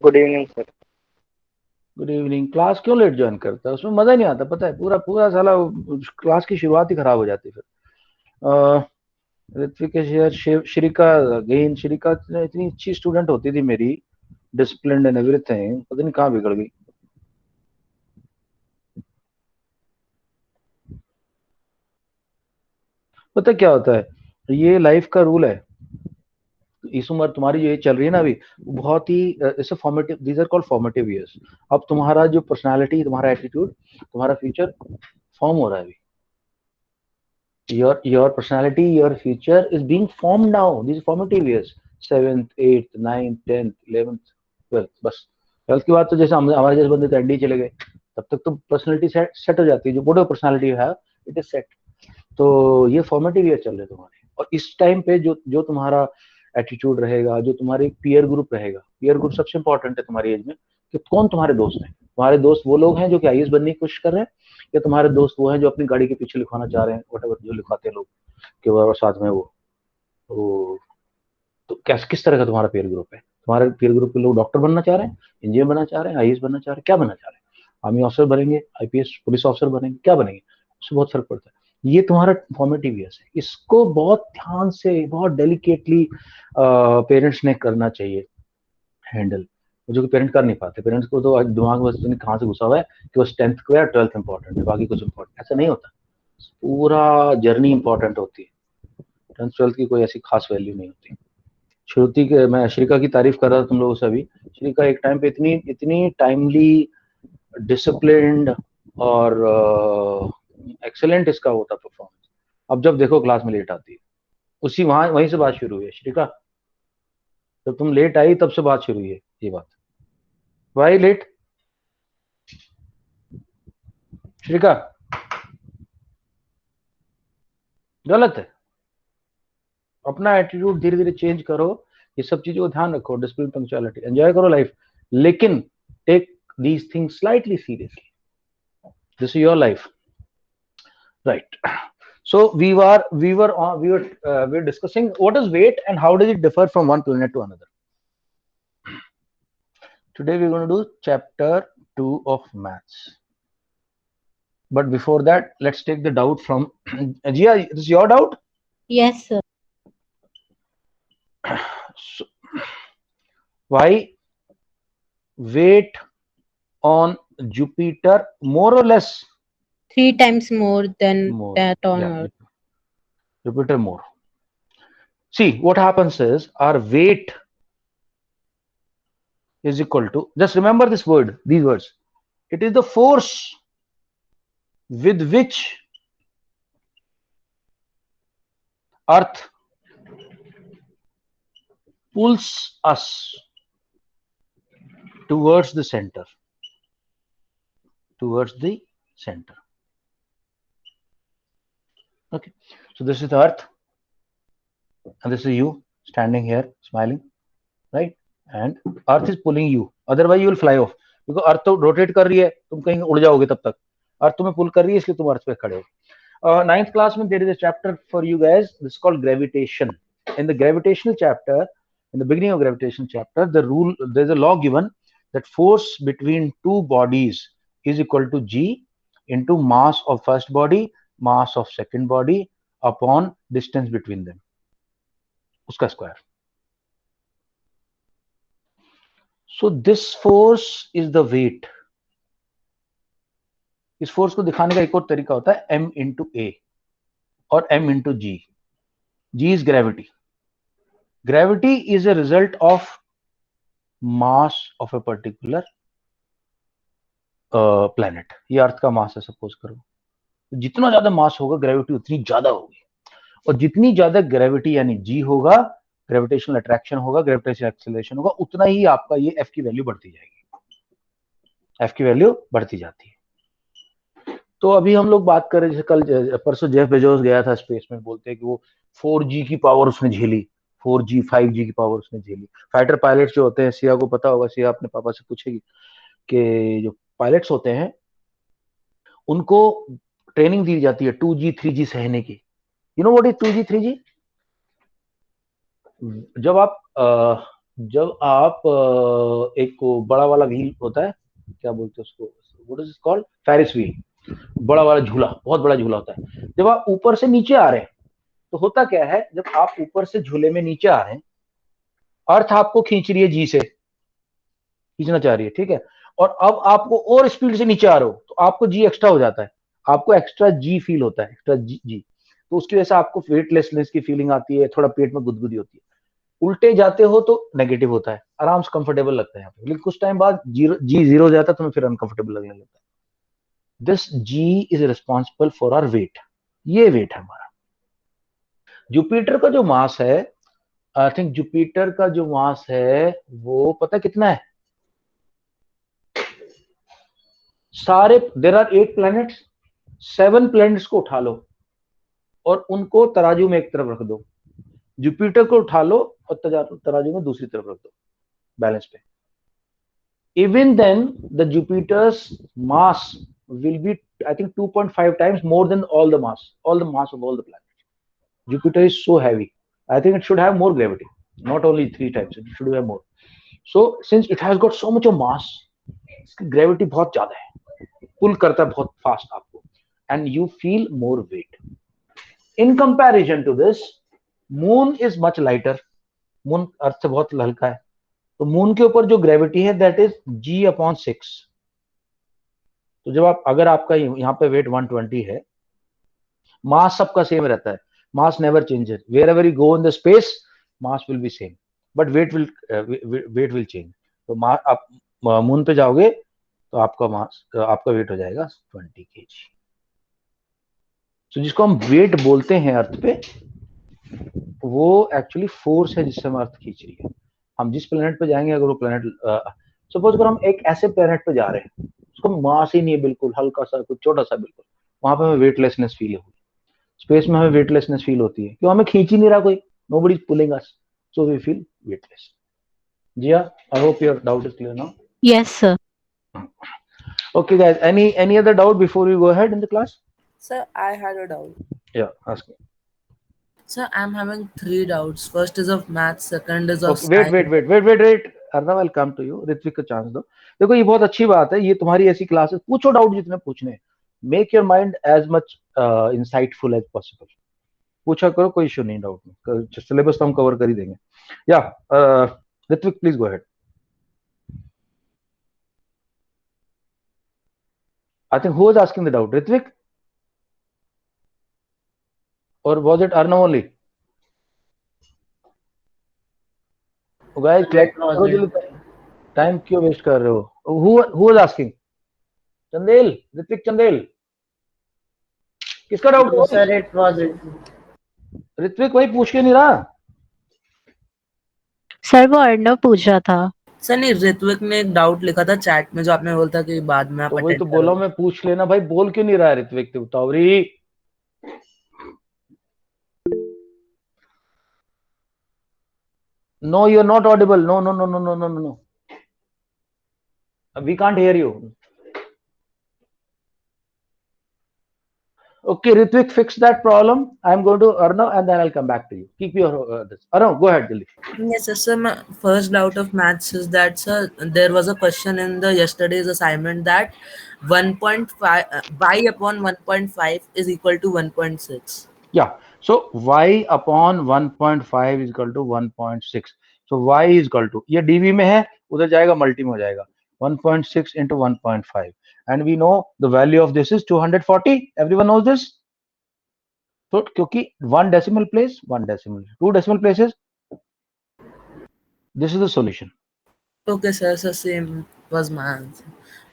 Good evening sir. Good evening. Class क्यों late join करता है? उसमें मजा नहीं आता, पता है। पूरा पूरा साला क्लास की शुरुआत ही खराब हो जाती है फिर। ऋत्विक है शेयर, श्रिका अगेन। श्रिका इतनी अच्छी स्टूडेंट होती थी मेरी, डिसिप्लिन एंड एवरीथिंग, पता नहीं कहाँ बिगड़ गई। पता क्या होता है, ये लाइफ का रूल है। इस उम्र तुम्हारी जो ये चल रही है ना अभी, वो बहुत ही it's formative, these are called formative years. अब तुम्हारा जो पर्सनालिटी, तुम्हारा एटीट्यूड, तुम्हारा फ्यूचर फॉर्म हो रहा है अभी। Your personality, your future is being formed now. These formative years, seventh, eighth, ninth, tenth, eleventh, twelfth. बस ट्वेल्थ के बाद तो जैसे हमारे जैसे बंदे तो एनडी चले गए, तब तक तो पर्सनैलिटी सेट हो जाती है। जो बोर्ड पर्सनैलिटी है, इट इज सेट। तो ये फॉर्मेटिव ईयर चल रहे तुम्हारे, और इस टाइम पे जो जो तुम्हारा एटीट्यूड रहेगा, जो तुम्हारे पीयर ग्रुप रहेगा, पीयर ग्रुप सबसे इंपॉर्टेंट है तुम्हारी एज में। कि कौन तुम्हारे दोस्त हैं? तुम्हारे दोस्त वो लोग हैं जो कि आईएएस बनने की कोशिश कर रहे हैं, या तुम्हारे दोस्त वो हैं जो अपनी गाड़ी के पीछे लिखवाना चाह रहे हैं, वट जो लिखवाते हैं लोग, कि वो साथ में वो तो कैसे, किस तरह का तुम्हारा पीयर ग्रुप है? तुम्हारे पीयर ग्रुप के लोग डॉक्टर बनना चाह रहे हैं, इंजीनियर बनना चाह रहे हैं, आईएएस बनना चाह रहे हैं, क्या बनना चाह रहे हैं? आर्मी ऑफिसर बनेंगे, आईपीएस पुलिस ऑफिसर बनेंगे, क्या बनेंगे? उससे बहुत फर्क पड़ता है। ये तुम्हारा फॉर्मेटिव ईयर्स है, इसको बहुत ध्यान से, बहुत डेलिकेटली पेरेंट्स ने करना चाहिए हैंडल। जो कि पेरेंट कर नहीं पाते। पेरेंट्स को तो आज दिमाग में पता नहीं कहाँ से घुसा हुआ है कि बस टेंथ को या ट्वेल्थ इंपॉर्टेंट है, बाकी कुछ इंपॉर्टेंट ऐसा नहीं होता। पूरा जर्नी इंपॉर्टेंट होती है। टेंथ ट्वेल्थ की कोई ऐसी खास वैल्यू नहीं होती। श्रुति के, मैं श्रिका की तारीफ कर रहा था तुम लोगों से अभी। श्रिका एक टाइम पे इतनी इतनी टाइमली, डिसिप्लिन्ड और एक्सेलेंट इसका होता परफॉर्मेंस। अब जब देखो क्लास में लेट आती है, उसी वहां वहीं से बात शुरू हुई है श्रिका। जब तुम लेट आई तब से बात शुरू हुई है ये बात। Why late Shrika? गलत है। अपना एटीट्यूड धीरे धीरे चेंज करो। ये सब चीजों को ध्यान रखो, डिसिप्लिन, पंक्चुअलिटी, एंजॉय करो लाइफ। लेकिन take these things slightly seriously. This is your life, right? So we were discussing what is weight and how does it differ from one planet to another. Today we're going to do chapter 2 of maths. But before that, let's take the doubt from Jia. This is your doubt. Yes, sir. So, why weight on Jupiter more or less? Three times more than More. that on Yeah, Earth. Jupiter more. See, what happens is our weight is equal to, just remember this word, these words. It is the force with which Earth pulls us towards the center, towards the center. Okay, so this is the Earth, and this is you standing here smiling, right? And Earth is pulling you, otherwise you will fly off, because Earth तो rotate कर रही है, तुम कहीं उड़ जाओगे तब तक। Earth तुम्हें pull कर रही है, इसलिए तुम Earth पे खड़े हो। Ninth class में there is a chapter for you guys. This is called gravitation. In the gravitational chapter, in the beginning of gravitational chapter, the rule, there's a law given that force between two bodies is equal to g into mass of first body, mass of second body upon distance between them, उसका square. So this force is the weight. इस force को दिखाने का एक और तरीका होता है m into a और m into g. G is gravity. Gravity is a result of mass of a particular planet. ये अर्थ का मास है सपोज करो, तो जितना ज्यादा मास होगा ग्रेविटी उतनी ज्यादा होगी, और जितनी ज्यादा ग्रेविटी यानी जी होगा, ग्रेविटेशनल अट्रैक्शन होगा, ग्रेविटेशनल एक्सेलरेशन होगा, उतना ही आपका ये एफ की वैल्यू बढ़ती जाएगी। एफ की वैल्यू बढ़ती जाती है। तो अभी हम लोग बात करें, जैसे कल परसों जेफ बेजोस गया था स्पेस में, बोलते हैं कि वो 4G की पावर उसने झेली, 4G 5G की पावर उसने झेली। फाइटर पायलट जो होते हैं, सिया को पता होगा, सिया अपने पापा से पूछेगी कि जो पायलट्स होते हैं उनको ट्रेनिंग दी जाती है 2G 3G सहने की। You know what is 2G 3G? जब आप जब आप एक को बड़ा वाला व्हील होता है, क्या बोलते हैं उसको, what is called, Ferris wheel, बड़ा वाला झूला, बहुत बड़ा झूला होता है। जब आप ऊपर से नीचे आ रहे हैं तो होता क्या है, जब आप ऊपर से झूले में नीचे आ रहे हैं, अर्थ आपको खींच रही है, जी से खींचना चाह रही है, ठीक है, और अब आपको और स्पीड से नीचे आ रहे हो तो आपको जी एक्स्ट्रा हो जाता है, आपको एक्स्ट्रा जी फील होता है, एक्स्ट्रा जी। तो उसकी वजह से आपको वेटलेसनेस की फीलिंग आती है, थोड़ा पेट में गुदगुदी होती है। उल्टे जाते हो तो नेगेटिव होता है, आराम से कंफर्टेबल लगता है यहाँ पे, लेकिन कुछ टाइम बाद जी जीरो हो जाता है, तुम्हें फिर अनकंफर्टेबल लगने लगता है। This G is responsible for our weight. ये वेट है हमारा। जुपिटर का जो मास है, आई थिंक जुपिटर का जो मास है वो पता कितना है, सारे, देर आर 8 प्लैनेट्स, 7 प्लैनेट्स को उठा लो और उनको तराजू में एक तरफ रख दो, जुपिटर को उठा लो और तराजू में दूसरी तरफ रख दो, बैलेंस पे। Even then, the Jupiter's mass will be, I think, 2.5 times more than all the mass of all the planets. Jupiter is so heavy. I think it should have more gravity, not only 3 times. It should have more. So, since it has got so much of mass, इसकी gravity बहुत ज्यादा है, पुल करता है बहुत fast आपको, and you feel more weight. In comparison to this, Moon is much lighter. Moon अर्थ से बहुत हल्का है, तो मून के ऊपर जो ग्रेविटी है दैट इज G/6। तो जब आप, अगर आपका यहाँ पे वेट 120 है, मास सबका सेम रहता है, mass never changes, wherever you go in the space mass will be same, but weight will change. तो आप मून पे जाओगे तो आपका मास, आपका वेट हो जाएगा 20 kg। तो जिसको हम वेट बोलते हैं अर्थ पे, वो एक्चुअली फोर्स है जिससे हम अर्थ खींच रही है। हम जिस प्लेनेट पे जाएंगे, अगर वो प्लेनेट, सपोज अगर हम एक ऐसे प्लेनेट पे जा रहे हैं उसको मास ही नहीं है, बिल्कुल हल्का सा, कुछ छोटा सा बिल्कुल, वहां पे हमें वेटलेसनेस फील होगी। स्पेस में हमें वेटलेसनेस फील होती है, क्यों, हमें खींच ही नहीं रहा कोई, nobody is pulling us, so we feel weightless. Jiya, I hope your doubt is clear now. Yes, sir. Okay guys, any other doubt before we go ahead in the class? Sir, I had a doubt. Yeah, ask me. Sir, I'm having 3 doubts. First is of math, second is of Okay, wait. Arnav, I'll come to you. Ritvik को chance दो। देखो ये बहुत अच्छी बात है, ये तुम्हारी ऐसी क्लासेस, पूछो डाउट जितने पूछने हैं, make your mind as much insightful as possible, पूछा करो, कोई इशू नहीं डाउट में, सिलेबस तो हम कवर कर ही देंगे। या Ritvik please go ahead. I think who was asking the doubt, Ritvik और was it Arnav only? Guys करो जल्दी, टाइम क्यों वेस्ट कर रहे हो? Who was asking? Chandel, Ritvik Chandel, किसका doubt? Sir it was Ritvik भाई पूछ के नहीं रहा। सर वो अर्णव पूछ रहा था। सर नहीं, ऋत्विक ने एक डाउट लिखा था चैट में जो आपने बोला था कि बाद में आप तो वही अटेंड तो बोला मैं, पूछ लेना भाई, बोल क्यों नहीं रहा है ऋत्विक? तो Tawari, no you are not audible, no, we can't hear you. Okay, Ritvik, fix that problem. I'm going to Arnav and then I'll come back to you. Keep your this. Arnav, go ahead, Dilip. Yes, sir. So my first doubt of maths is that, sir, there was a question in the yesterday's assignment that 1.5 y upon 1.5 is equal to 1.6. Yeah. So y upon 1.5 is equal to 1.6. So y is equal to, ये dv में है, उधर जाएगा multi में हो जाएगा, 1.6 into 1.5, and we know the value of this is 240. Everyone knows this. So क्योंकि 1 decimal place, 1 decimal, 2 decimal places, this is the solution. Okay, sir. So same was my answer.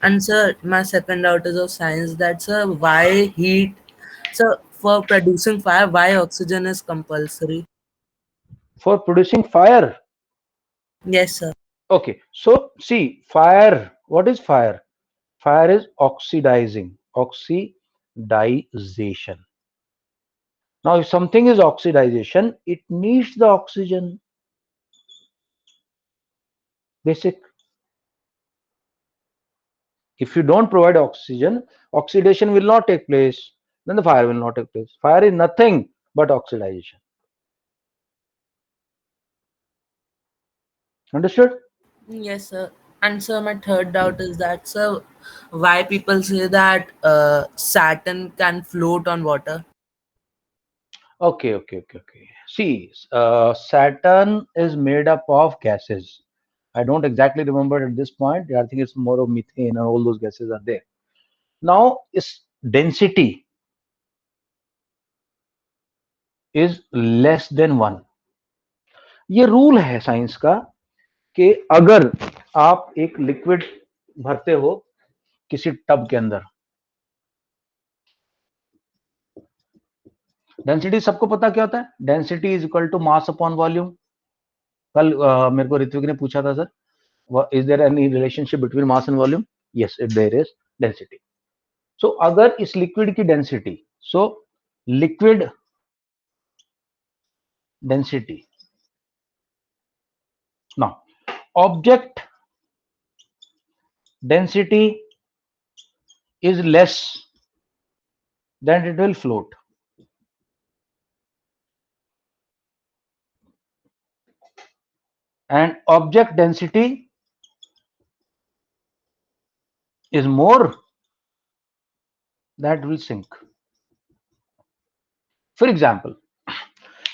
And sir, my second doubt is of science that, sir, why heat? So for producing fire, why oxygen is compulsory? For producing fire. Yes, sir. Okay, so see, fire, what is fire? Fire is oxidizing, oxidization. Now, if something is oxidization, it needs the oxygen. Basic. If you don't provide oxygen, oxidation will not take place. Then the fire will not take place. Fire is nothing but oxidization. Understood? Yes, sir. And sir, my third doubt is that, sir, why people say that Saturn can float on water? Okay. See, Saturn is made up of gases. I don't exactly remember at this point. I think it's more of methane and all those gases are there. Now, its density is less than 1. ये rule है science का कि अगर आप एक liquid भरते हो किसी टब के अंदर, डेंसिटी सबको पता क्या होता है, density is equal to mass upon volume. कल मेरे को ऋत्विक ने पूछा था sir, is there any relationship between mass and volume? Yes, it there is. Density. So अगर इस लिक्विड की density, so liquid density, now object density is less, then it will float. And object density is more, that will sink. For example,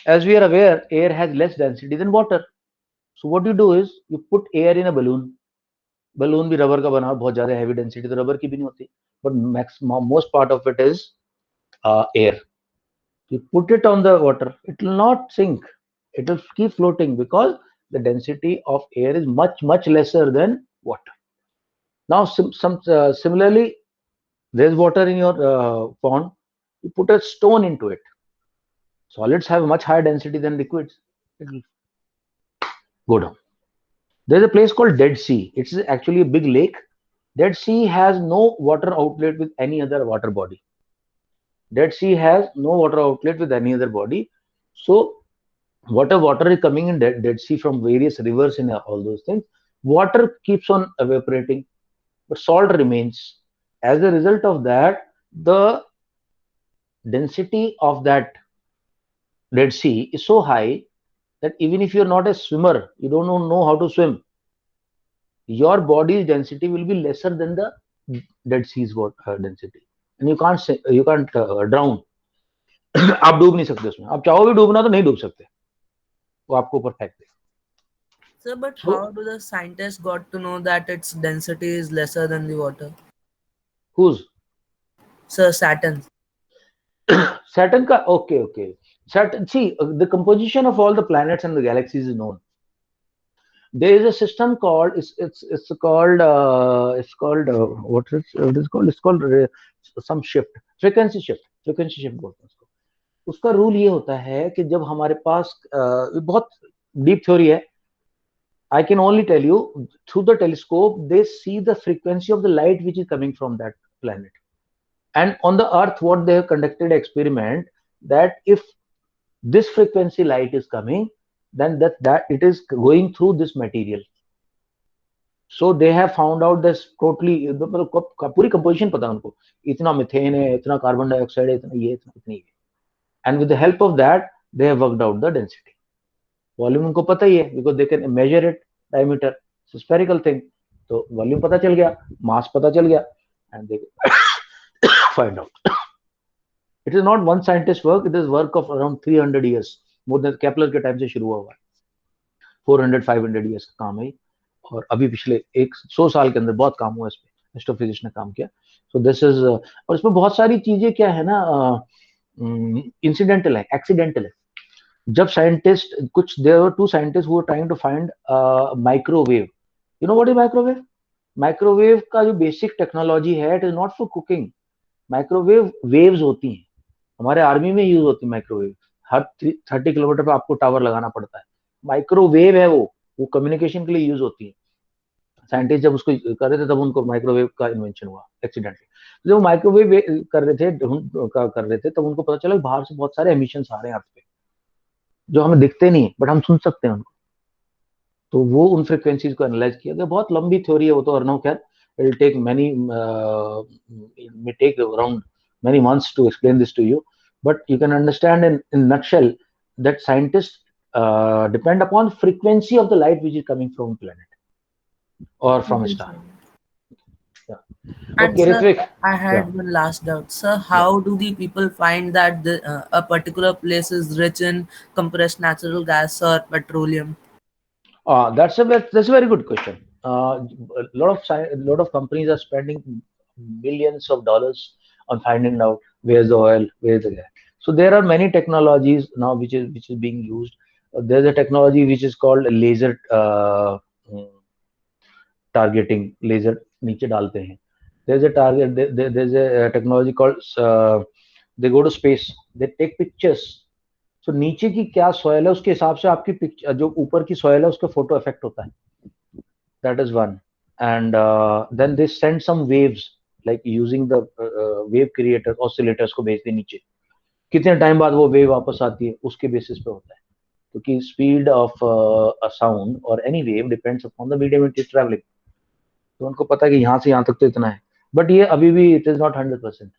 as we are aware, air has less density than water. So what you do is you put air in a balloon. Balloon भी rubber का बना, बहुत ज्यादा heavy density तो rubber की भी नहीं होती, but most part of it is air. You put it on the water, it will not sink. It will keep floating because the density of air is much lesser than water. Now, similarly, there's water in your pond. You put a stone into it. Solids have much higher density than liquids. It will go down. There's a place called Dead Sea. It's actually a big lake. Dead Sea has no water outlet with any other water body. Dead Sea has no water outlet with any other body. So water is coming in Dead Sea from various rivers and all those things. Water keeps on evaporating, but salt remains. As a result of that, the density of that Dead Sea is so high that even if you're not a swimmer, you don't know how to swim, your body's density will be lesser than the Dead Sea's density, and you can't drown. आप डूब नहीं सकते उसमें. आप चाहो भी डूबना तो नहीं डूब सकते, वो आपको ऊपर फेंक दे. Sir, but So how do the scientists got to know that its density is lesser than the water? who's Sir, Saturn. Saturn ka? Okay. Saturn, see, the composition of all the planets and the galaxies is known. There is a system called, what is called? It's called some shift, frequency shift बोलते हैं उसको. उसका rule ये होता है कि जब हमारे पास बहुत डीप थ्योरी है. I can only tell you, through the telescope they see the frequency of the light which is coming from that planet. And on the earth, what they have conducted experiment, that if this frequency light is coming, then that it is going through this material. So they have found out this totally, पूरी composition पता है उनको, इतना methane है, इतना carbon dioxide है, इतना ये, इतनी है. And with the help of that, they have worked out the density. Volume उनको पता ही है, because they can measure it, diameter, it's a spherical thing. तो volume पता चल गया, mass पता चल गया, and they find out. It is not one scientist work, it is work of around 300 years. More than Kepler के time से शुरू हुआ है. 400-500 years का काम है. और अभी पिछले 100 साल के अंदर बहुत काम हुआ इस पे, एस्ट्रोफिजिक्स ने काम किया. सो दिस इज, और इसमें बहुत सारी चीजें क्या है ना, इंसिडेंटल है, एक्सीडेंटल है. जब साइंटिस्ट कुछ, there were 2 scientist who were trying to find microwave. You know what is microwave? Microwave का जो बेसिक टेक्नोलॉजी है, it is not for cooking. Microwave waves होती हैं, हमारे आर्मी में यूज होती है माइक्रोवेव. हर 30 किलोमीटर पे आपको टावर लगाना पड़ता है. माइक्रोवेव है वो कम्युनिकेशन के लिए यूज होती है. साइंटिस्ट जब उसको कर रहे थे तब उनको माइक्रोवेव का इन्वेंशन हुआ एक्सीडेंटली. जब माइक्रोवेव कर रहे थे तब उनको पता चला बाहर से बहुत सारे एमिशंस आ रहे हैं अर्थ पे, जो हमें दिखते नहीं, बट हम सुन सकते हैं उनको. तो वो उन फ्रिक्वेंसीज को एनालाइज किया गया. बहुत लंबी थ्योरी है वो तो, अर्नव खैर, it will take may take around many months to explain this to you, but you can understand in nutshell that scientists depend upon frequency of the light which is coming from planet or from a Okay, star. sir. Yeah. And Okay, sir, Ritvik. I Yeah. had one last doubt. Sir, Yeah. how do the people find that a particular place is rich in compressed natural gas or petroleum? That's a very good question. A lot of companies are spending millions of dollars on finding out where's the oil, where's the gas. So there are many technologies now which is being used. There's a technology which is called laser targeting. Laser नीचे डालते हैं. There's a target. There's a technology called they go to space. They take pictures. So नीचे की क्या soil है उसके हिसाब से आपकी पिक्चर जो ऊपर की सॉयल है उसका फोटो इफेक्ट होता है. That is one. And then they send some waves, like using the wave creator oscillators को भेजते नीचे. कितने टाइम बाद वो वेव वापस आती है उसके बेसिस पे होता है, क्योंकि स्पीड ऑफ अ साउंड और any wave depends upon the medium it is travelling. तो उनको पता है कि यहाँ से यहाँ तक तो इतना है, बट ये अभी भी इट इज नॉट 100%.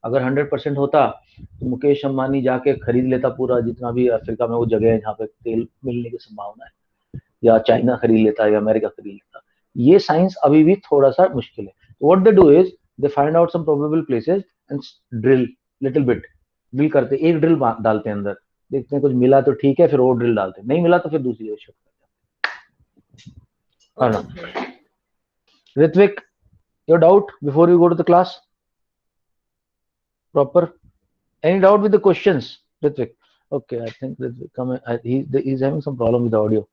अगर 100% होता तो मुकेश अंबानी जाके खरीद लेता पूरा जितना भी अफ्रीका में वो जगह है जहाँ पे तेल मिलने की संभावना है, या चाइना खरीद लेता या अमेरिका खरीद लेता. ये साइंस अभी भी थोड़ा सा मुश्किल है. What they do is they find out some probable places and drill little bit. Drill करते, एक ड्रिल डालते हैं अंदर, देखते हैं कुछ मिला तो ठीक है, फिर और ड्रिल डालते हैं, नहीं मिला तो फिर दूसरी जगह शिफ्ट करते Okay, हैं. sir. Ritvik, your doubt before you go to the class proper? Any doubt with the questions, Ritvik? Okay, I think Ritvik he's having some problem with the audio.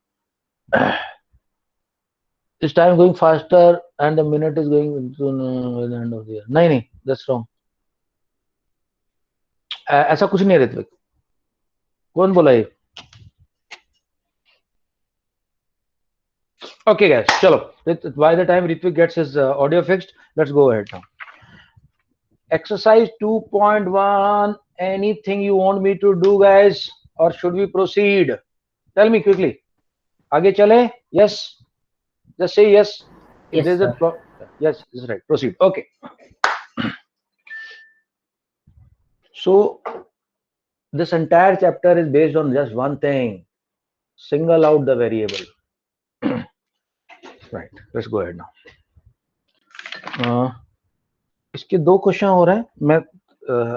Is time going faster and the minute is going to the end of the year? नहीं नहीं, that's wrong. ऐसा कुछ नहीं है ऋत्विक. कौन बोला ये? Okay guys, चलो. By the time Ritvik gets his audio fixed, let's go ahead now. Exercise 2.1. Anything you want me to do, guys, or should we proceed? Tell me quickly. आगे चले? Yes. Just say yes. If Yes, there's sir. yes, this is right. Proceed. Okay. So this entire chapter is based on just one thing: single out the variable. Right. Let's go ahead now. इसके दो question हो रहे हैं. मैं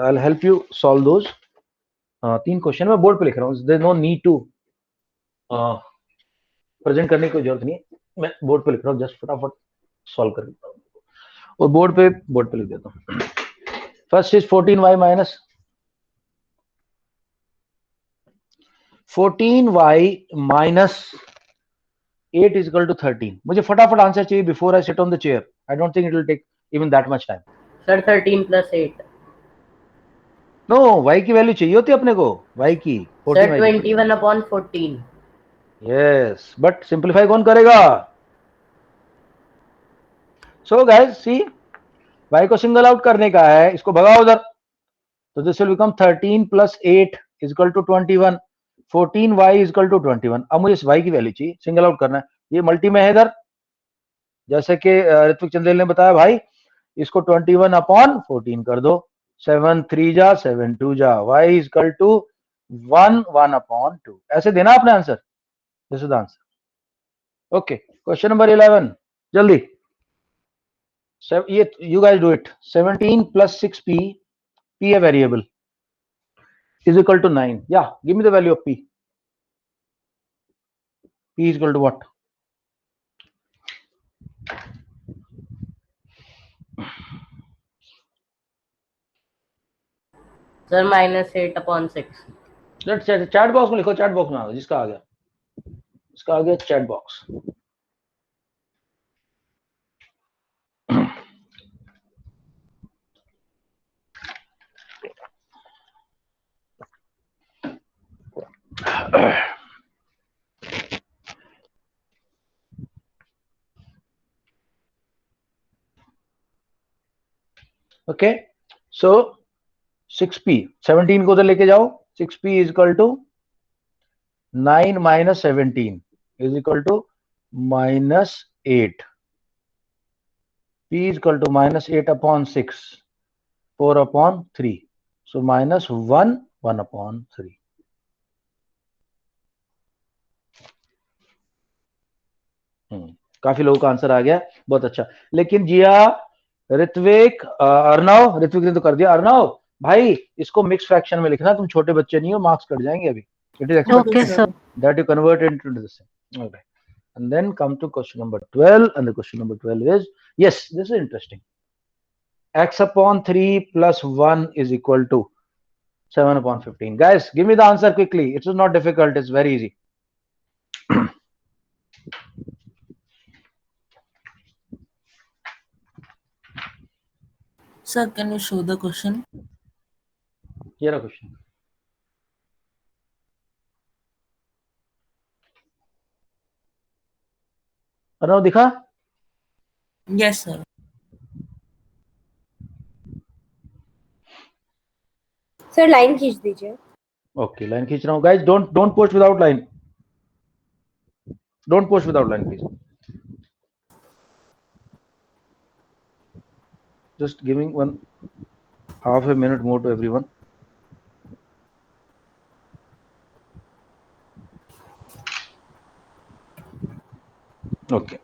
I'll help you solve those. तीन question मैं board पे लिख रहा हूँ. There's no need to present करने की जरूरत नहीं है. मैं बोर्ड पे लिख रहा हूँ, जस्ट फटाफट सॉल्व कर देता हूँ और बोर्ड पे लिख देता हूँ. First is 14y minus 14y minus 8 is equal to 13. मुझे फटाफट आंसर चाहिए before I sit on the chair. I don't think it will take even that much time. Sir, 13 plus 8. No, y की value चाहिए होती है अपने को. y की Sir, 14y की. 21 upon 14. यस, बट सिंप्लीफाई कौन करेगा? सो गाइस सी, y को सिंगल आउट करने का है, इसको भगाओ उधर. तो this will become 13 plus 8 is equal to 21. 14y is equal to 21. अब मुझे इस y की वैल्यू चाहिए, सिंगल आउट करना है. ये मल्टी में है इधर, जैसे कि ऋत्विक चंदेल ने बताया. भाई इसको 21 अपॉन 14 कर दो. 7 3 जा 7 2 जा. y is equal to 1 1 upon 2. ऐसे देना अपने answer. This is the answer. Okay, question number 11 जल्दी. ये you guys do it. 17 plus 6p, p a variable, is equal to 9. Yeah, give me the value of p. P is equal to what? Sir, minus 8 upon 6. Chat box में लिखो. Chat box में आ गया, जिसका आ गया, इसका आ गया chat box. Okay, सो 6p, 17 को उधर लेके जाओ. 6p is equal to 9 minus 17 is equal to minus 8. p is equal to minus 8 upon 6, 4 upon 3. So minus 1 1 upon 3. काफी लोगों का आंसर आ गया, बहुत अच्छा। लेकिन जिया, ऋत्विक, अर्णव, ऋत्विक ने तो कर दिया। अर्णव भाई इसको मिक्स फ्रैक्शन में लिखना, तुम छोटे बच्चे नहीं हो, मार्क्स कट जाएंगे अभी। It is Okay, expected sir. that you convert it into this thing. Okay. And then come to question number 12, and the question number 12 is, yes, this is interesting. X upon 3 plus 1 is equal to 7 upon 15. Guys, give me the answer quickly. It is not difficult, it's very easy. Sir, can you show the question? Here a question. Arnav दिखा? Yes, sir. Sir line खींच दीजिए। Okay, line खींच रहा हूँ। Guys, don't post without line. Don't post without line, please. Just giving one half a minute more to everyone. Okay.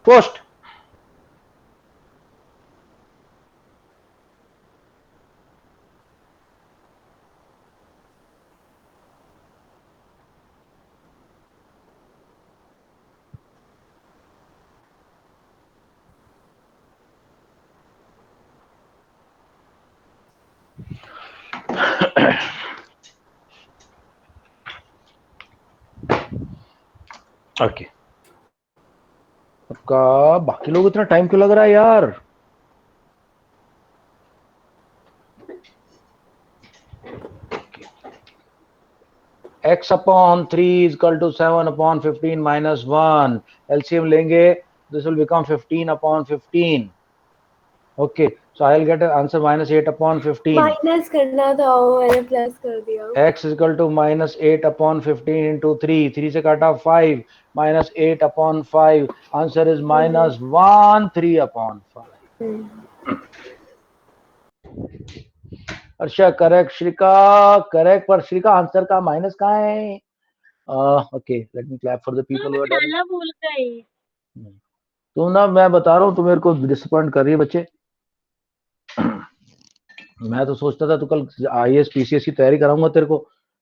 Post. Okay. आपका बाकी लोग इतना टाइम क्यों लग रहा है यार? X upon 3 is equal to 7 upon 15 minus 1. LCM लेंगे, this will become 15 upon 15. Okay, so I'll get an answer minus 8 upon 15. Minus करना था वो मैंने प्लस कर दिया। X is equal to minus 8 upon 15 into 3. 3 से काटा 5 minus 8 upon 5. Answer is minus 1 3 upon 5. Arsha correct, Shrika correct, पर श्रीका आंसर का माइनस कहाँ है? Okay, let me clap for the people who are done. भूल गई। तुम ना, मैं बता रहा हूँ, तुम मेरे को डिसअपॉइंट कर रही है बच्चे। मैं तो सोचता था तू कल आईएएस पीसीएस की तैयारी कराऊंगा तेरे को,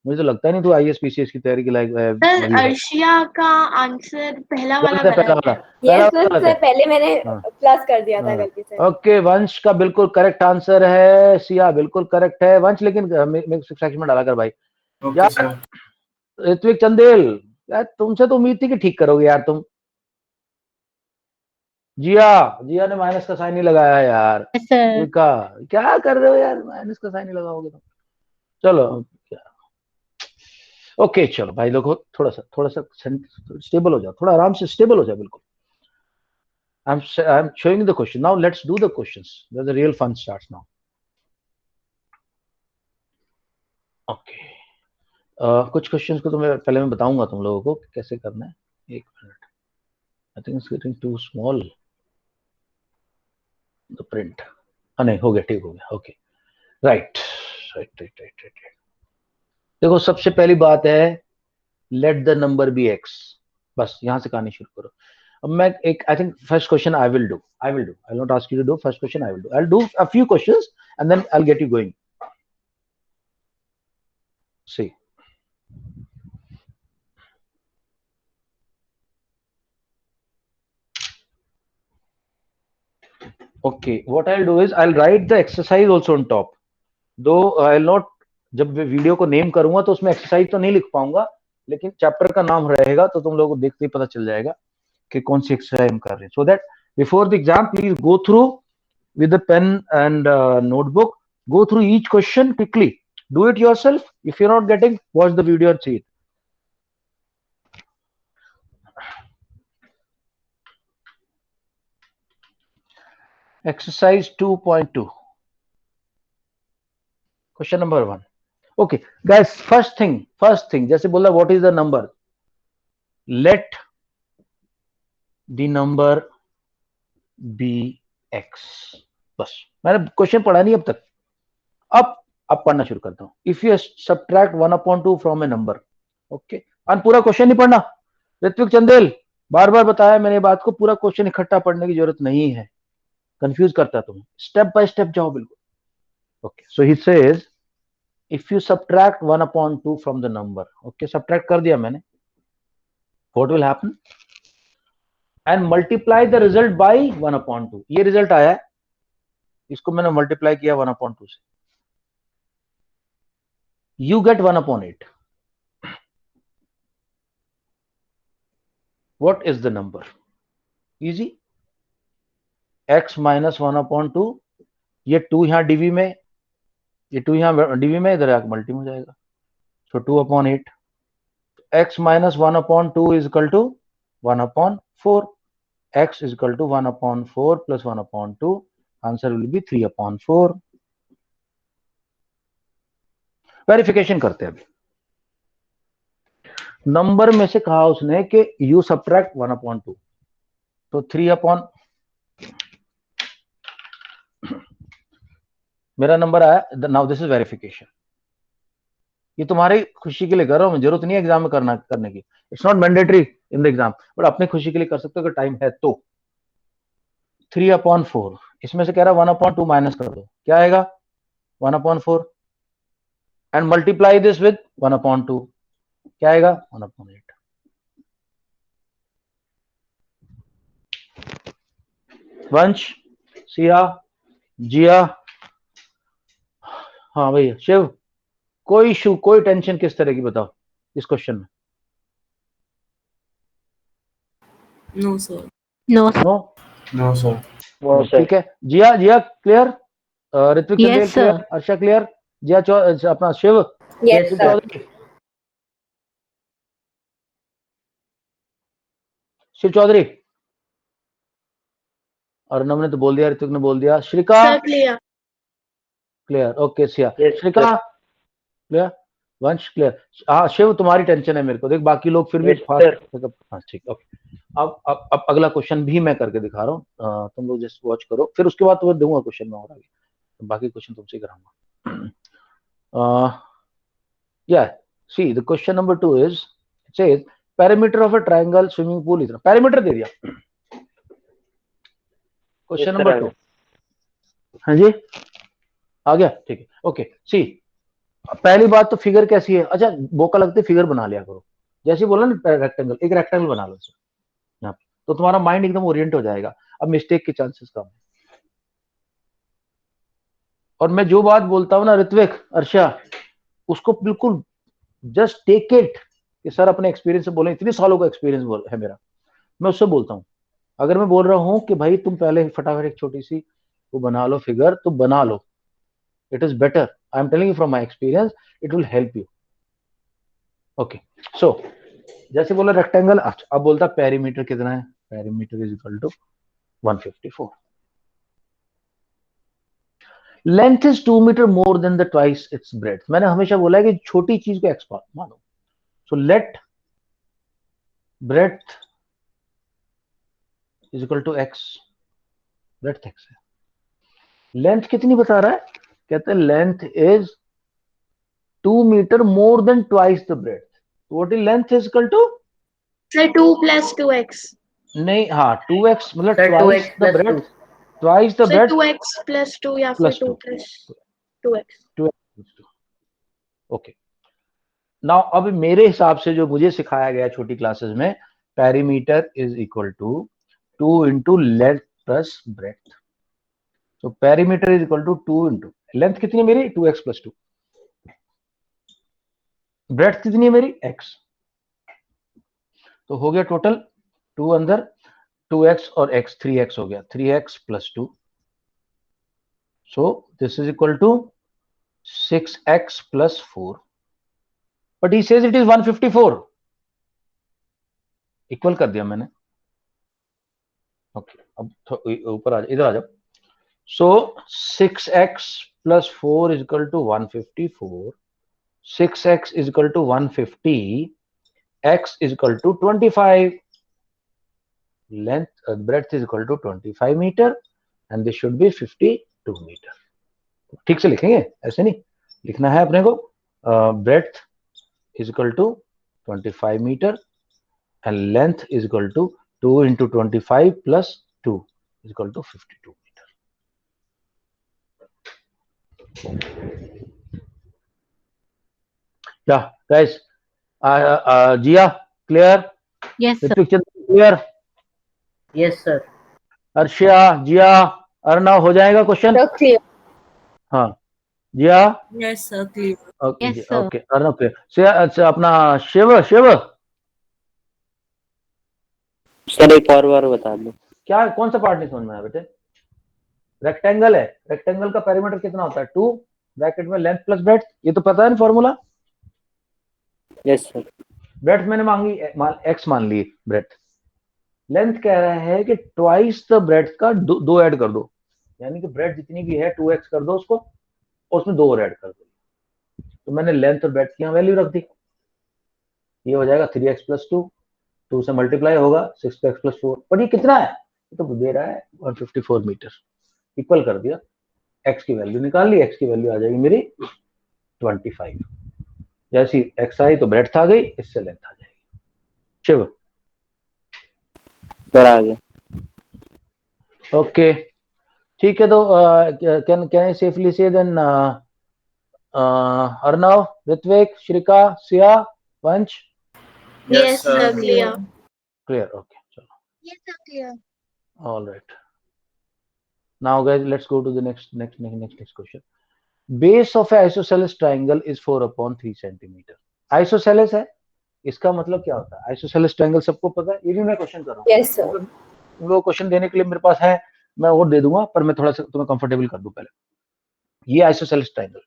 मुझे तो लगता ही नहीं तू आईएएस पीसीएस की तैयारी के लायक है। सर अर्शिया का आंसर पहला वाला पहला गलत वाला, है। पहला यस वाला सर, गलत है। पहले मैंने हाँ। प्लस कर दिया था हाँ। गलती से। ओके, वंश का बिल्कुल करेक्ट आंसर है। सिया बिल्कुल करेक्ट है। वंश लेकिन मिक्स फ्रैक्शन में डाला कर भाई। ओके यार सर। ऋत्विक चंदेल, यार तुमसे तो उम्मीद थी कि ठीक करोगे यार तुम। जिया ने माइनस का साइन नहीं लगाया यार। सर क्या कर रहे हो यार, माइनस का साइन नहीं लगाओगे तुम। चलो ओके, चलो भाई लोगों, थोड़ा सा स्टेबल हो जाओ, थोड़ा आराम से स्टेबल हो जाओ बिल्कुल। I'm showing you the question. Now let's do the questions where the real fun starts now. Okay. कुछ क्वेश्चंस को तो मैं बताऊंगा तुम लोगों को कैसे करना है। एक minute, I think it's getting too small the print. नहीं, हो गया, ठीक हो गया। Okay, right. देखो, सबसे पहली बात है, let the number be X. बस यहां से कहानी शुरू करो। अब मैं एक, I think first question I will do. I not ask you to do first question. I will do a few questions and then I will get you going. See, okay, what I'll do is I'll write the exercise also on top, though I'll not, जब video को name करूंगा तो उसमें exercise तो नहीं लिख पाऊंगा, लेकिन चैप्टर का नाम रहेगा तो तुम लोगों को देखते ही पता चल जाएगा कि कौन सी एक्सरसाइज हम कर रहे हैं। So that before the exam please go through with a pen and notebook, go through each question quickly, do it yourself. If you're not getting, watch the video and see it. Exercise 2.2, question number 1. Okay guys, first thing जैसे बोला, what is the number? Let the number be x. बस, मैंने question पढ़ा नहीं अब तक। अब पढ़ना शुरू करता हूँ। If you subtract 1/2 from A number, okay, पूरा क्वेश्चन नहीं पढ़ना। ऋत्विक चंदेल, बार बार बताया मैंने बात को, पूरा क्वेश्चन इकट्ठा पढ़ने की जरूरत नहीं है, कंफ्यूज करता है तुम्हें। स्टेप बाय स्टेप जाओ बिल्कुल। Okay, so he says if you subtract 1/2 from the number, okay, subtract कर दिया मैंने, what will happen, and multiply the result by 1/2, ये रिजल्ट आया है, इसको मैंने मल्टीप्लाई किया 1/2 से, you get 1/8. what is the number? easy, x minus 1/2, ये 2 यहां डीवी में, ये 2 यहां डीवी में, इधर आकर मल्टी में हो जाएगा, so 2/8. x minus 1/2 is equal to 1/4. x is equal to 1/4 plus 1/2. Answer will be 3/4. Verification करते हैं अभी। नंबर में से कहा उसने कि यू सब्ट्रैक्ट 1/2, तो 3 मेरा नंबर आया। Now this is verification. ये तुम्हारी खुशी के लिए कर रहा हूं, जरूरत नहीं है एग्जाम में करने की। It's not mandatory in the exam, but अपनी खुशी के लिए कर सकते हो अगर टाइम है तो। 3/4, इसमें से कह रहा 1/2 माइनस कर दो, क्या आएगा 1/4, एंड मल्टीप्लाई दिस विद 1/2, क्या आएगा 1/8। वंश, सिया, जिया, हाँ भैया शिव, कोई इशू, कोई टेंशन किस तरह की बताओ इस क्वेश्चन में? No, sir. No. No, No, sir. ठीक है। Jiya, Jiya clear, Ritvik Yes, Chandel sir. Clear, Arsha clear, Jiya अपना शिव, Yes, शिव sir. चौधरी, शिव चौधरी, अर्णव ने तो बोल दिया, ऋत्विक ने बोल दिया, Shrika Sir, clear. Clear, okay Siya, Yes, Shrika clear, Vansh clear. हाँ शिव तुम्हारी टेंशन है मेरे को, देख बाकी लोग फिर भी Yes, फास्ट। हाँ ठीक, ओके। अब अगला क्वेश्चन भी मैं करके दिखा रहा हूँ, तुम लोग जस्ट वॉच करो, फिर उसके बाद तुम्हें दूंगा क्वेश्चन में और आगे, तो बाकी क्वेश्चन तुमसे कराऊंगा। yeah, see the question number 2 is, it says perimeter of a triangle swimming pool इतना perimeter दे दिया। क्वेश्चन नंबर 2, हाँ जी आ गया, ठीक है, ओके। सी पहली बात तो फिगर कैसी है, अच्छा बोका लगते फिगर बना लिया करो, जैसे बोला ना रेक्टेंगल, एक रेक्टेंगल बना लो यहाँ पे, तो तुम्हारा माइंड एकदम ओरिएंट हो जाएगा, अब मिस्टेक के चांसेस कम है। और मैं जो बात बोलता हूँ ना ऋत्विक, अर्षा, उसको बिल्कुल जस्ट टेक इट कि सर अपने एक्सपीरियंस से बोले, इतने सालों का एक्सपीरियंस है मेरा, मैं उससे बोलता हूँ। अगर मैं बोल रहा हूँ कि भाई तुम पहले फटाफट एक छोटी सी वो बना लो फिगर, तो बना लो, it is better, I am telling you from my experience, it will help you. Okay, so जैसे बोला रेक्टेंगल, अच्छा अब बोलता पेरीमीटर कितना है, perimeter is equal to 154। Length is 2 metre more than the twice its breadth. मैंने हमेशा बोला है कि छोटी चीज को एक्स मानो, so let breadth is equal to x, breadth x है। लेंथ कितनी बता रहा है, कहते हैं length is 2 metre more than twice the breadth, what is length is equal to, Sir, 2 plus 2x. नहीं हाँ 2x मतलब Sir, twice 2x the plus breadth, 2. Twice the Sir, breadth 2x plus 2 या फिर plus 2 2, plus 2x. Okay. Now अब मेरे हिसाब से जो मुझे सिखाया गया छोटी क्लासेस में, perimeter is equal to 2 into length plus breadth, तो perimeter is equal to 2 into length कितनी है मेरी 2x प्लस 2, ब्रेड्थ कितनी है मेरी x, तो हो गया टोटल 2 अंदर 2x और x 3x हो गया, 3x plus 2, so this is equal to 6x plus 4, but he says it is 154, equal कर दिया मैंने। ओके, अब ऊपर आ जाओ, इधर आ जाओ। So 6x plus 4 is equal to 154, 6x is equal to 150, x is equal to 25, length breadth is equal to 25 metre, and this should be 52 metre. ठीक से लिखेंगे, ऐसे नहीं लिखना है अपने को। Breadth is equal to 25 metre and length is equal to 2 into 25 plus 2 is equal to 52 meter. Yeah, guys. Jia, clear? Yes, sir. Picture clear? Yes, sir. Arshiya, Jiya, Arnav, हो जाएगा क्वेश्चन? So clear. हाँ, Jiya, Yes, sir, clear. Okay Yes, sir. Okay, Arnav clear. से अच्छा अपना Shiv, Shiv sir एक और बार बता दो। क्या, कौन सा पार्ट नहीं समझ में आया बेटे? रेक्टेंगल है, रेक्टेंगल का पेरीमीटर कितना होता है? 2 ब्रैकेट में लेंथ प्लस ब्रेड्थ, ये तो पता है ना फॉर्मूला? Yes sir. ब्रेड्थ मैंने मांगी, एक्स मान ली ब्रेड्थ। लेंथ कह रहा है कि ट्वाइस द ब्रेड्थ का दो ऐड कर दो, यानी कि ब्रेड्थ जितनी भी है 2x कर दो उसको, उसमें 2 और ऐड कर दो। तो मैंने लेंथ और ब्रेड्थ की वैल्यू रख दी, ये हो जाएगा 3x + 2, 2 से मल्टीप्लाई होगा 6x + 4। और ये कितना है? ये तो दे रहा है 154 मीटर। इक्वल कर दिया, x की वैल्यू निकाल ली, x की वैल्यू आ जाएगी मेरी 25। जैसी x आई तो ब्रेड्थ आ गई, इससे लेंथ आ जाएगी। शिव सर आ गया। ओके ठीक है, तो कैन आई सेफली से देन अर्णव, ऋत्विक, श्रिका, सिया, वंश? Yes, sir, clear. Clear, okay चलो, Yes, sir, clear. all right. Now guys, let's go to the next question. Base of a isosceles triangle is 4/3 centimeter. Isosceles है, इसका मतलब क्या होता है? isosceles triangle सबको पता है, ये भी मैं क्वेश्चन कर रहा हूँ। Yes, sir. वो क्वेश्चन देने के लिए मेरे पास है, मैं और दे दूंगा, पर मैं थोड़ा सा तुम्हें कंफर्टेबल कर दूं पहले। ये आइसोसेलेस ट्रायंगल,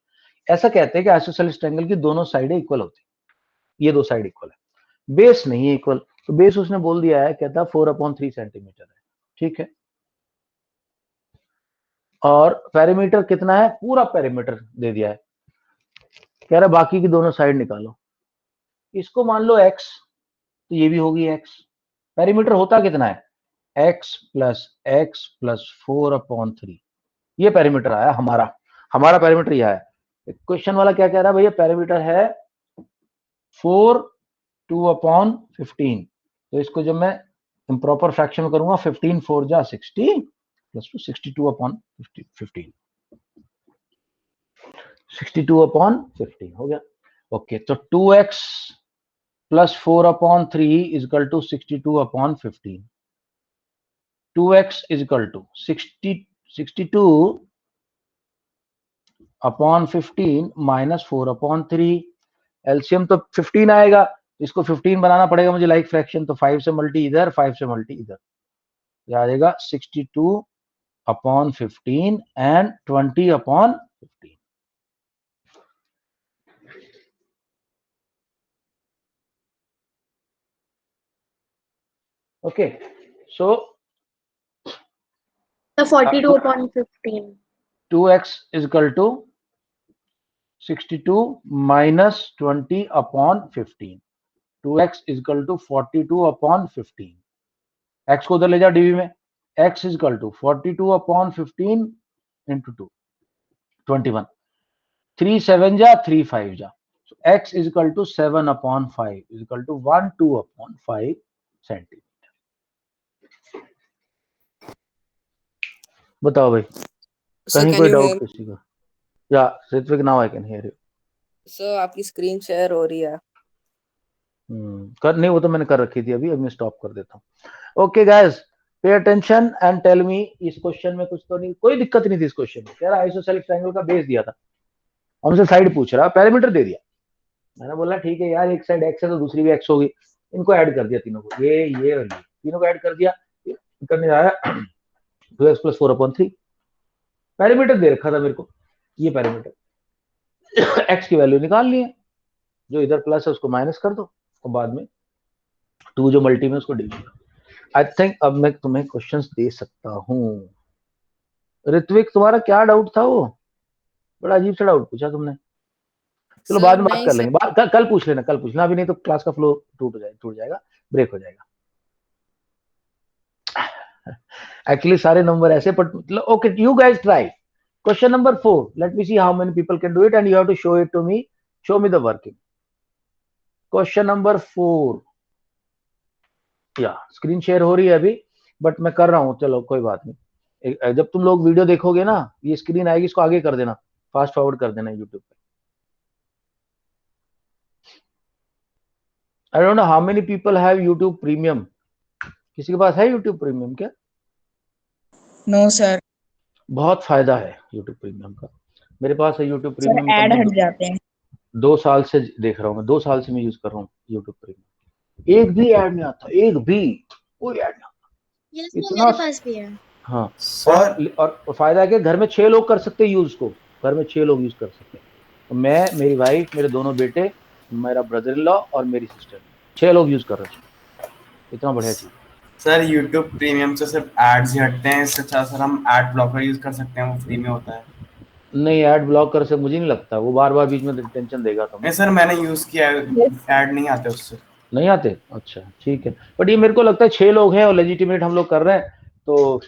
ऐसा कहते हैं कि आइसोसेलेस ट्रायंगल की दोनों साइडें इक्वल होती है, ये दो साइड इक्वल है, बेस नहीं है इक्वल। तो बेस उसने बोल दिया है, कहता 4/3 सेंटीमीटर है, ठीक है। और पेरीमीटर कितना है? पूरा पेरीमीटर दे दिया है, कह रहा बाकी की दोनों साइड निकालो। इसको मान लो x, तो ये भी होगी x। पेरीमीटर होता कितना है? x + 4/3, ये पेरीमीटर आया हमारा पेरीमीटर यह है। क्वेश्चन वाला क्या कह रहा है भैया? पेरीमीटर है 4 2/15। तो इसको जब मैं इम्प्रॉपर फ्रैक्शन में करूंगा, 15 4 जा 60 प्लस 2 62/15, 62/15 हो गया। ओके, तो 2x + 4/3 is equal to 62/15। 2x is equal to 62/15 minus 4/3। LCM तो 15 आएगा, इसको 15 बनाना पड़ेगा मुझे लाइक फ्रैक्शन, तो 5 से मल्टी इधर, 5 से मल्टी इधर, ये आ जाएगा 62/15 and 20/15। Okay, so The 42/15. 2x is equal to 62 minus 20/15। 2x is equal to 42/15। x को उधर ले जाओ डीवी में, x is equal to 42/15 into 2 21, 3 7 जा 3 5 जा, so x is equal to 7/5 is equal to 12/5 centimetre. बताओ भाई, Sir, कहीं can कोई you डाउट hear? किसी को? या Ritwik, now I can hear you. Sir, आपकी स्क्रीन शेयर हो रही है। कर नहीं, वो तो मैंने कर रखी थी, अभी मैं स्टॉप कर देता हूँ। Okay guys, pay attention and tell me, इस क्वेश्चन में कुछ तो नहीं, कोई दिक्कत नहीं थी इस क्वेश्चन में। कह रहा आइसोसेलेस ट्रायंगल का बेस दिया था, हमसे साइड पूछ रहा, पेरीमीटर दे दिया। मैंने बोला ठीक है यार, एक साइड x है तो दूसरी भी x होगी, इनको ऐड कर दिया तीनों को, ये और ये तीनों को ऐड कर दिया, करने आया 2x + 4/3। पेरीमीटर दे रखा था मेरे को, ये पेरीमीटर x की वैल्यू निकाल लिए, जो इधर प्लस है उसको माइनस कर दो, और बाद में 2 जो मल्टी में उसको डिवाइड। आई थिंक अब मैं तुम्हें क्वेश्चंस दे सकता हूँ। ऋत्विक, तुम्हारा क्या डाउट था? वो बड़ा अजीब सा डाउट पूछा तुमने। चलो बाद में बात कर लेंगे, कल पूछ लेना, कल पूछना, अभी नहीं तो क्लास का फ्लो टूट जाएगा, ब्रेक हो जाएगा। एक्चुअली सारे नंबर ऐसे, but okay, you guys try. Question number 4. Let me see how many people can do it, and you have to show it to me. Show me the working. Question number 4. या screen share हो रही है अभी, but मैं कर रहा हूँ, चलो कोई बात नहीं. जब तुम लोग वीडियो देखोगे ना, ये स्क्रीन आएगी, इसको आगे कर देना, फास्ट फॉरवर्ड कर देना यूट्यूब पे. I don't know how many people have YouTube premium. किसी के पास है यूट्यूब प्रीमियम क्या? No sir. बहुत फायदा है यूट्यूब प्रीमियम का. मेरे पास है यूट्यूब सर प्रीमियम. ऐड हट जाते हैं. 2 साल से देख रहा हूँ मैं, 2 साल से मैं यूज कर रहा हूँ यूट्यूब प्रीमियम. एक भी ऐड नहीं आता, एक भी कोई ऐड नहीं आता. यस इतना मेरे पास भी है. हाँ. और फायदा है कि घर में 6 लोग कर सकते हैं यूज को. घर में 6 लोग यूज कर सकते हैं. तो मैं, मेरी वाइफ, मेरे दोनों बेटे, मेरा ब्रदर इन लॉ और मेरी सिस्टर, 6 लोग यूज कर रहे हैं. इतना बढ़िया चीज. सर यूट्यूब प्रीमियम से सिर्फ एड्स ही हटते हैं, इससे अच्छा सर हम एड ब्लॉकर यूज कर सकते हैं, वो फ्री में होता है. नहीं, ऐड ब्लॉकर से मुझे नहीं लगता, वो बार बार बीच में टेंशन देगा. तो नहीं सर, मैंने यूज किया है, ऐड नहीं आते उससे. नहीं आते? अच्छा ठीक है. बट ये मेरे को लगता है 6 लोग हैं और लेजिटिमेट हम लोग कर रहे हैं, तो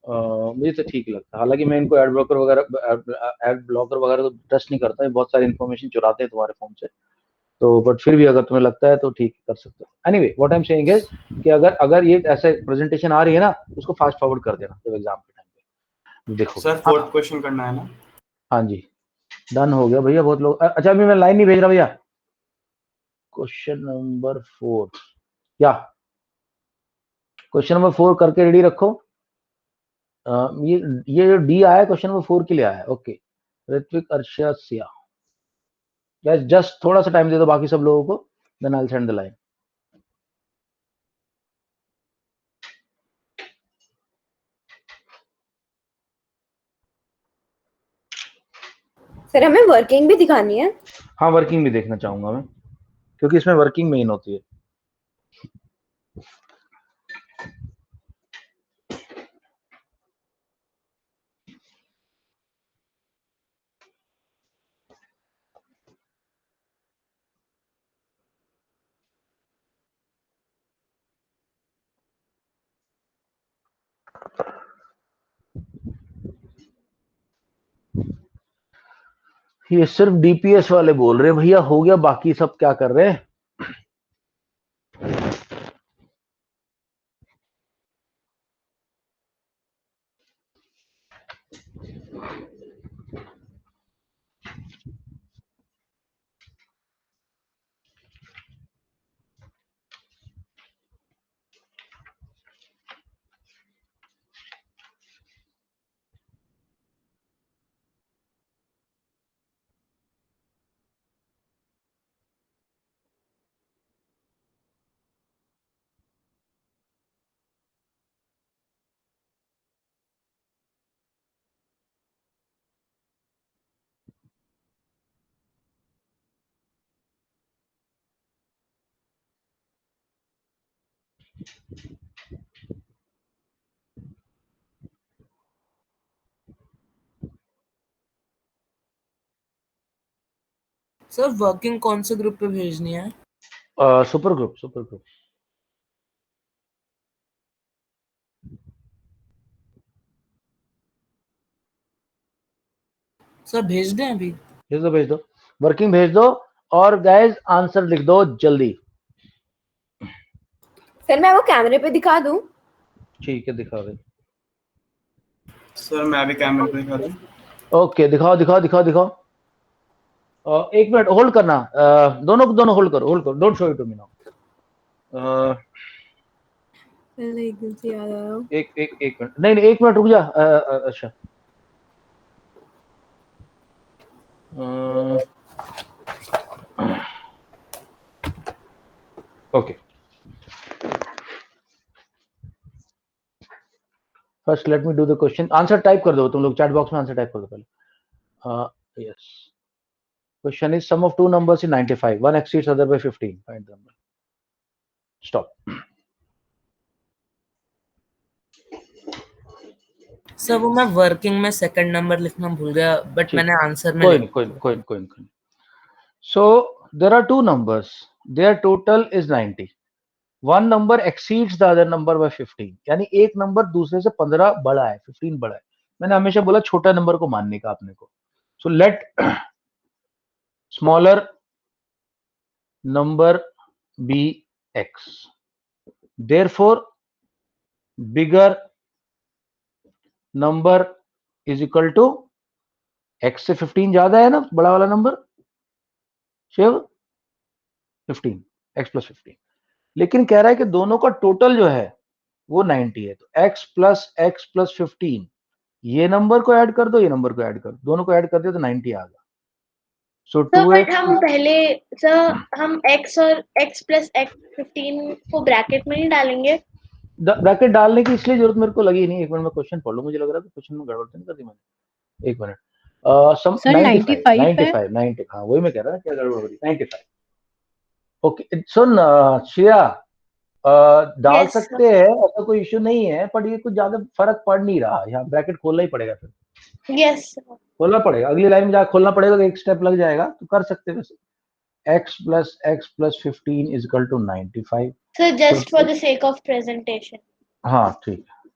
मुझे तो ठीक लगता है. हालांकि मैं इनको एड ब्लॉकर वगैरह तो ट्रस्ट नहीं करता है, बहुत सारी इन्फॉर्मेशन चुराते हैं तुम्हारे फोन से. तो बट फिर भी अगर तुम्हें लगता है तो ठीक कर सकते हो. Anyway, what I am saying is कि अगर ये ऐसे प्रेजेंटेशन आ रही है ना, उसको फास्ट फॉरवर्ड कर देना जब एग्जाम के टाइम पे देखो. सर 4th क्वेश्चन करना है ना? हाँ जी, डन हो गया भैया. बहुत लोग. अच्छा, अभी मैं लाइन नहीं भेज रहा भैया. Question number 4. या क्वेश्चन नंबर 4 करके रेडी रखो. ये जो डी आया क्वेश्चन नंबर 4 के लिए आया. Okay, Ritvik, Arsha, Siya. Guys just थोड़ा सा टाइम दे दो बाकी सब लोगों को, then I will send the line. Sir हमें वर्किंग भी दिखानी है. हाँ, वर्किंग भी देखना चाहूंगा मैं, क्योंकि इसमें वर्किंग मेन होती है. ये सिर्फ डीपीएस वाले बोल रहे हैं भैया हो गया, बाकी सब क्या कर रहे हैं? सर वर्किंग कौन से ग्रुप पे भेजनी है? Super group. सर भेज दें अभी? भेज दो. वर्किंग भेज दो. और गाइस आंसर लिख दो जल्दी. सर मैं वो कैमरे पे दिखा दूं? ठीक है, दिखा दे. सर मैं भी कैमरे पे दिखा दूं? ओके, दिखाओ. 1 मिनट होल्ड करना. दोनों होल्ड करो. Don't show it to me now. पहले एकदम से याद आया. एक मिनट. नहीं 1 मिनट रुक जा. अच्छा, okay. First let me do the question. Answer type कर दो तुम लोग, चैट बॉक्स में आंसर टाइप कर दो पहले. Yes. Question is sum of two numbers is 95. One exceeds other by 15. Find the number. Stop. Sir वो मैं वर्किंग में सेकंड नंबर लिखना भूल गया, बट मैंने आंसर में कोई नहीं. So there are two numbers. Their total is 90. One number exceeds the other number by 15, यानी एक नंबर दूसरे से 15 बड़ा है, 15 बड़ा है। मैंने हमेशा बोला छोटा नंबर को मानने का अपने को। So let smaller number be x, therefore bigger number is equal to x से 15 ज्यादा है ना बड़ा वाला नंबर, शिव 15, एक्स प्लस 15। लेकिन कह रहा है कि दोनों का टोटल जो है वो 90 है, तो x प्लस 15, ये नंबर को ऐड कर दो, ये नंबर को ऐड कर दो, दोनों को ऐड कर दिया तो 90 आ गया। सो सर बट 2x, हम पहले सर हम x और x प्लस x 15 को ब्रैकेट में नहीं डालेंगे? ब्रैकेट डालने की इसलिए जरूरत मेरे को लगी नहीं। एक मिनट में क्वेश्चन पढ़ लो, मुझे लग रहा है कि क्वेश्चन में गड़बड़ तो नहीं कर दी मैंने। एक मिनट, सम सर 95 95 है। 90, हाँ वही मैं कह रहा था, क्या गड़बड़ हो रही, 95। ओके सुन श्रेया, डाल यस सर। सकते हैं, ऐसा कोई इश्यू नहीं है, पर ये कुछ ज्यादा फर्क पड़ नहीं रहा, यहाँ ब्रैकेट खोलना ही पड़ेगा, फिर यस सर। खोलना पड़ेगा, अगली लाइन में जाकर खोलना पड़ेगा, तो एक स्टेप लग जाएगा, तो कर सकते हैं वैसे। x plus 15 is equal to 95। Sir just for the sake of presentation. हाँ ठीक है।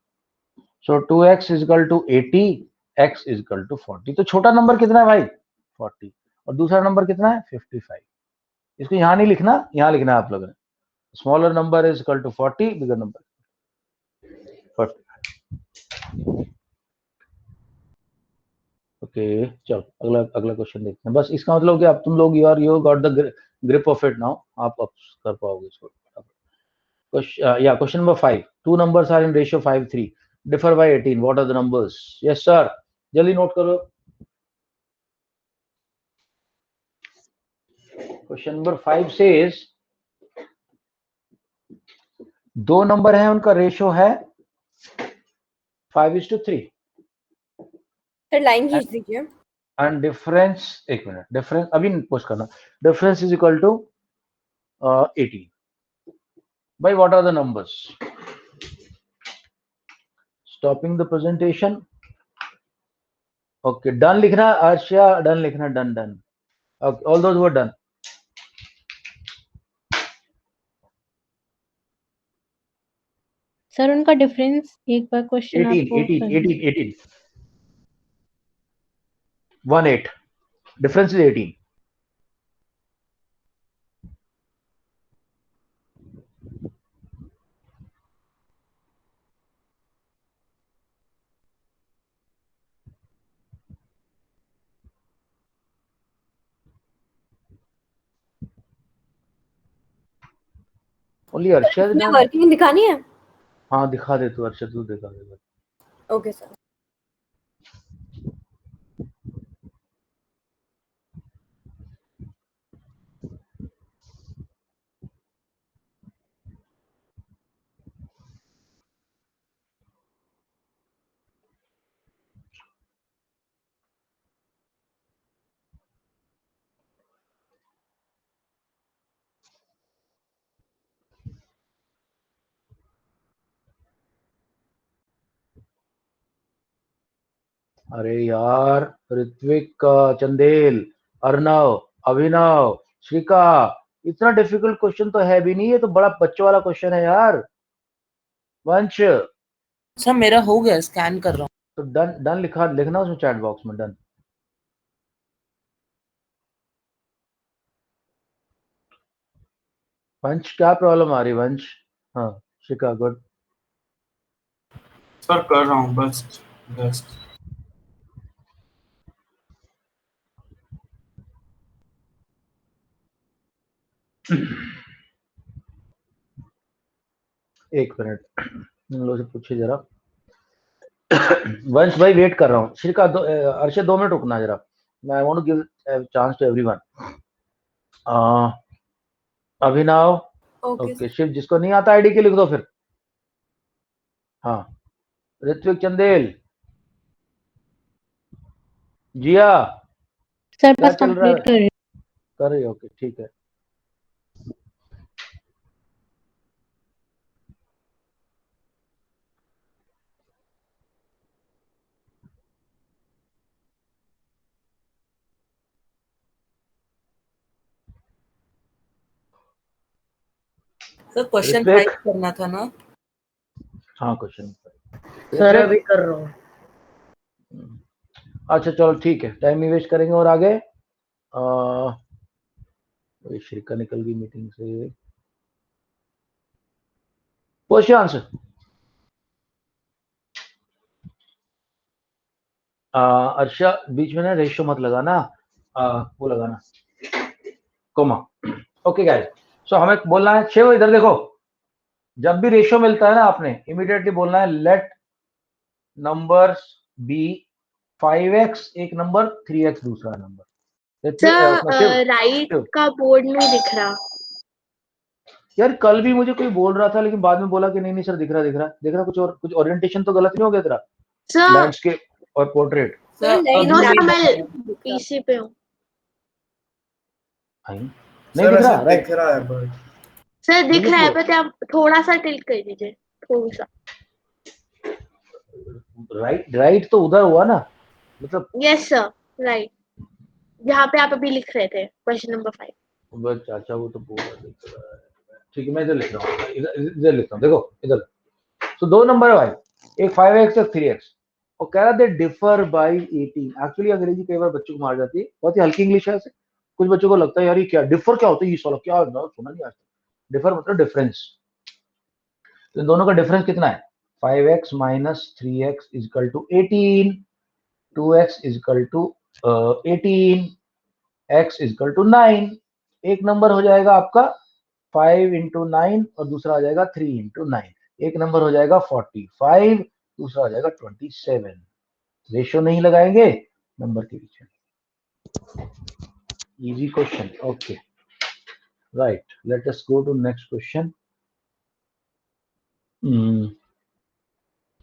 So 2x is equal to 80, x is equal to 40। तो छोटा नंबर कितना है भाई, 40, और दूसरा नंबर कितना है 55। इसको यहाँ नहीं लिखना, यहाँ लिखना है आप लोगों ने, smaller number is equal to 40, bigger number 40। Okay चलो अगला अगला क्वेश्चन देखते हैं। बस इसका मतलब कि अब तुम लोग you got the grip of it now, आप अब कर पाओगे इसको। Question number 5, two numbers are in ratio 5:3, differ by 18, what are the numbers? Yes sir, जल्दी नोट करो। क्वेश्चन नंबर 5 सेज दो नंबर है, उनका रेशियो है 5:3, सर लाइन खींच दीजिए। एंड डिफरेंस, एक मिनट, डिफरेंस अभी पोस्ट करना, डिफरेंस इज इक्वल टू 18। भाई what are the numbers? Stopping the presentation. Okay done लिखना, अर्शिया डन लिखना, done done. All those were done. Sir उनका डिफरेंस एक बार क्वेश्चन 18 आपको 18 करना। 18 18 18, डिफरेंस इज 18। ओनली अर्शिया इसमें डन। वर्किंग दिखानी है? हाँ दिखा दे तू, अर्शिया तू दिखा दे। Okay sir. अरे यार, ऋत्विक, चंदेल, अर्णव, अभिनव, श्रिका, इतना डिफिकल्ट क्वेश्चन तो है भी नहीं, ये तो बड़ा बच्चों वाला क्वेश्चन है यार। वंश, सर मेरा हो गया, स्कैन कर रहा हूँ। तो डन डन लिखा, लिखना उसमें चैट बॉक्स में, डन। वंश क्या प्रॉब्लम आ रही वंश? हाँ श्रिका गुड। सर कर रहा हूँ बस जस्ट। एक मिनट, इन लोगों से पूछिए जरा। वंश भाई वेट कर रहा हूँ। श्रिका अर्षद 2 मिनट रुकना जरा, I want to give chance to everyone. Abhinav, okay okay Shiv, जिसको नहीं आता आईडी के लिख दो फिर। हाँ ऋत्विक, चंदेल, जिया, सर क्या बस चल रहा कंप्लीट है? कर रही कर रही, ओके ठीक है। Sir question Ritwik? 5 करना था ना? हाँ क्वेश्चन सर अभी कर रहा हूँ। अच्छा चलो ठीक है, टाइम नहीं वेस्ट करेंगे और आगे श्रीका निकल गई मीटिंग से। क्वेश्चन आंसर अर्षा बीच में ना रेशियो मत लगाना, वो लगाना कोमा। ओके गाइस, सो हमें बोलना है 6, इधर देखो, जब भी रेशियो मिलता है ना आपने इमीडिएटली बोलना है लेट नंबर्स बी 5x एक नंबर, 3x दूसरा नंबर। सर राइट का बोर्ड में दिख रहा। यार कल भी मुझे कोई बोल रहा था लेकिन बाद में बोला कि नहीं नहीं सर दिख रहा कुछ ओरिएंटेशन तो गलत नहीं हो गया तेरा? सर लैंडस्केप और पोर्ट्रेट सर नो अभी सर, नहीं मैं पीसी पे हूँ। नहीं दिख रहा, राइट? दिख रहा है बट सर दिख रहा है, बट आप थोड़ा सा टिल्ट कर दीजिए, थोड़ा सा। राइट तो उधर हुआ ना, मतलब यस सर, राइट, जहाँ पे आप अभी लिख रहे थे क्वेश्चन नंबर 5। बस चाचा वो तो पूरा दिख रहा है। ठीक है मैं इधर लिख रहा हूँ, इधर लिखता हूँ, देखो इधर। तो 2 नंबर है भाई, एक 5x और 3x, और कह रहा दे डिफर बाय 18। एक्चुअली अंग्रेजी कई बार बच्चों को मार जाती है, बहुत ही हल्की इंग्लिश है ऐसे। कुछ बच्चों को लगता है यार ये क्या डिफर क्या होता है, ये साला क्या होता है, सुना नहीं आज तक। डिफर मतलब डिफरेंस। तो इन दोनों का डिफरेंस कितना है? 5x minus 3x is equal to 18, 2x is equal to 18, x is equal to 9। एक नंबर हो जाएगा आपका 5 इंटू 9 और दूसरा हो जाएगा 3 इंटू 9। एक नंबर हो जाएगा 45, दूसरा हो जाएगा 27। रेशियो नहीं लगाएंगे नंबर के पीछे। Easy question, okay right. Let us go to next question.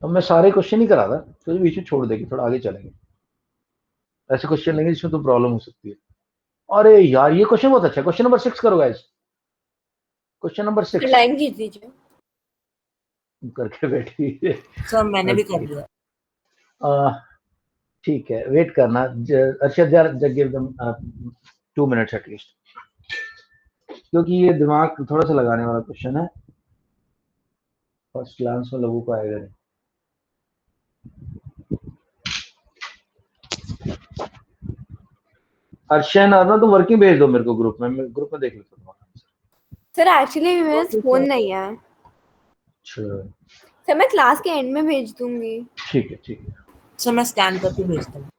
अब मैं सारे क्वेश्चन ही करा था तो बीच में छोड़ देगी, थोड़ा आगे चलेंगे। ऐसे क्वेश्चन लेंगे जिसमें तो प्रॉब्लम हो सकती है। अरे यार ये क्वेश्चन बहुत अच्छा है। क्वेश्चन नंबर 6 करो गाइस। क्वेश्चन नंबर 6 लाइन खींच दीजिए। करके बैठी है। सर मैंने भी कर दिया। ठीक है, वेट करना। Arshad give them 2 minutes at least, क्योंकि ये दिमाग थोड़ा सा लगाने वाला क्वेश्चन है। फर्स्ट क्लास में लोगों को आएगा नहीं। अर्शन आना तो वर्किंग भेज दो मेरे को ग्रुप में, मैं ग्रुप में देख लेता हूँ। सर एक्चुअली मेरे फोन नहीं है। अच्छा सर मैं क्लास के एंड में भेज दूंगी। ठीक है ठीक है। सर मैं स्कैन करके भेजता हूँ।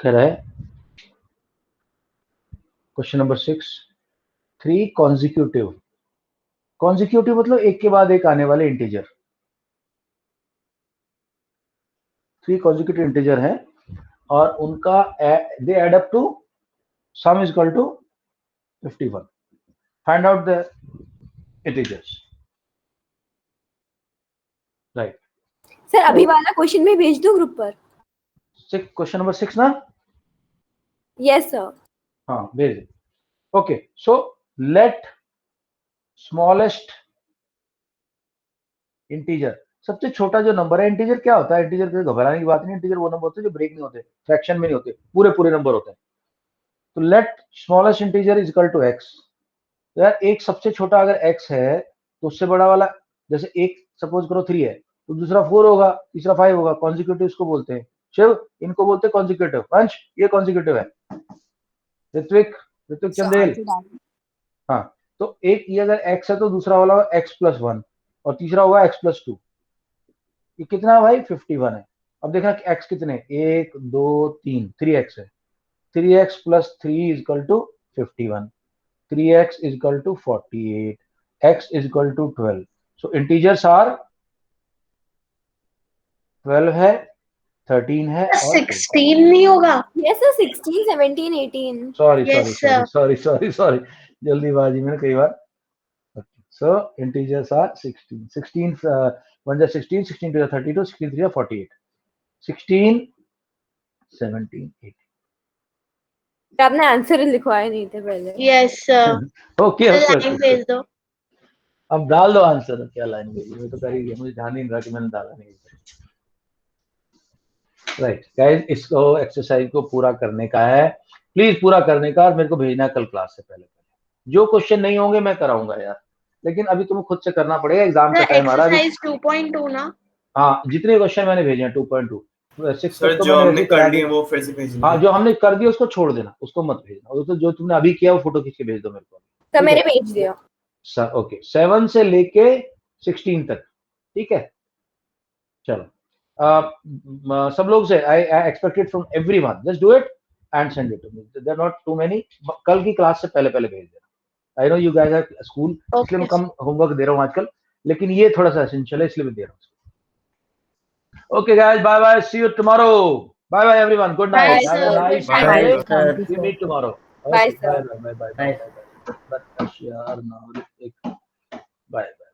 कह रहा है क्वेश्चन नंबर 6, 3 कॉन्जिक्यूटिव। कॉन्जिक्यूटिव मतलब एक के बाद एक आने वाले इंटीजर। 3 कॉन्जिक्यूटिव इंटीजर हैं और उनका they add up to sum is equal to 51। Find out the integers. Right sir अभी वाला क्वेश्चन में भेज दूं ग्रुप पर? क्वेश्चन नंबर 6 ना? Yes sir. हाँ भेज। Okay so let smallest integer, सबसे छोटा जो नंबर है। इंटीजर क्या होता है? इंटीजर कोई घबराने की बात नहीं। इंटीजर वो नंबर होते हैं जो ब्रेक नहीं होते, फ्रैक्शन में नहीं होते, पूरे पूरे नंबर होते हैं। तो let smallest integer is equal to x. तो यार एक सबसे छोटा अगर x है तो उससे बड़ा वाला, जैसे एक सपोज करो 3 है तो दूसरा 4 होगा, तीसरा 5 होगा। कॉन्जिक्यूटिव इसको बोलते हैं। शिव इनको बोलते हैं कॉन्जिक्यूटिव। वंश ये कॉन्जिक्यूटिव है। ऋत्विक चंदेल, हाँ। तो एक ये अगर x है तो दूसरा वाला x+1 और तीसरा होगा x+2। ये कितना है भाई? 51 है। अब देखना कि x कितने, 1 2 3, 3x है। 3x + 3 is equal to 51, 3x is equal to 48, x is equal to 12. So integers are 12 है, 13 है और 16 नहीं होगा? Yes sir, 16 17 18। सॉरी जल्दीबाजी में कई बार। So integers are 16, 16 1 जा 16, 16 2 जा 32, 16 3 जा 48, 16 17 18। आपने आंसर लिखवाए नहीं थे पहले। Yes sir. ओके लाइन भेज दो। अब डाल दो आंसर, क्या लाइन गई मैं तो कर ही दिया, मुझे ध्यान ही नहीं रहा कि मैंने डाला नहीं। राइट गाइस, इसको एक्सरसाइज को पूरा करने का है, प्लीज पूरा करने का, और मेरे को भेजना कल क्लास से पहले। जो क्वेश्चन नहीं होंगे मैं कराऊंगा यार, लेकिन अभी तुम्हें खुद से करना पड़ेगा, एग्जाम का टाइम आ रहा है। एक्सरसाइज 2.2 ना? हाँ, जितने क्वेश्चन मैंने भेजे हैं 2.2 6 सर तक तो जो मैंने हमने वैसे कर करा लिए दिया। वो फिर से भेजना। हाँ, जो हमने कर दिया उसको छोड़ देना, उसको मत भेजना, वो तो जो तुमने अभी किया वो फोटो खींच के भेज दो मेरे को। तो मैंने भेज दिया। ओके, 7 से लेके 16 तक, ठीक है। चलो, सब लोग से I expected from everyone, just do it and send it to me, there are not too many. कल की क्लास से पहले पहले भेज देना। I know you guys are school, इसलिए मैं कम होमवर्क दे रहा हूँ आजकल, लेकिन ये थोड़ा सा एसेंशियल है इसलिए मैं दे रहा हूँ। Okay guys, bye bye, see you tomorrow, bye bye everyone, good night, Bye, have a sir. Nice Good night. Day, Bye, sir. We meet tomorrow. Bye, sir. Bye bye bye bye bye bye bye bye.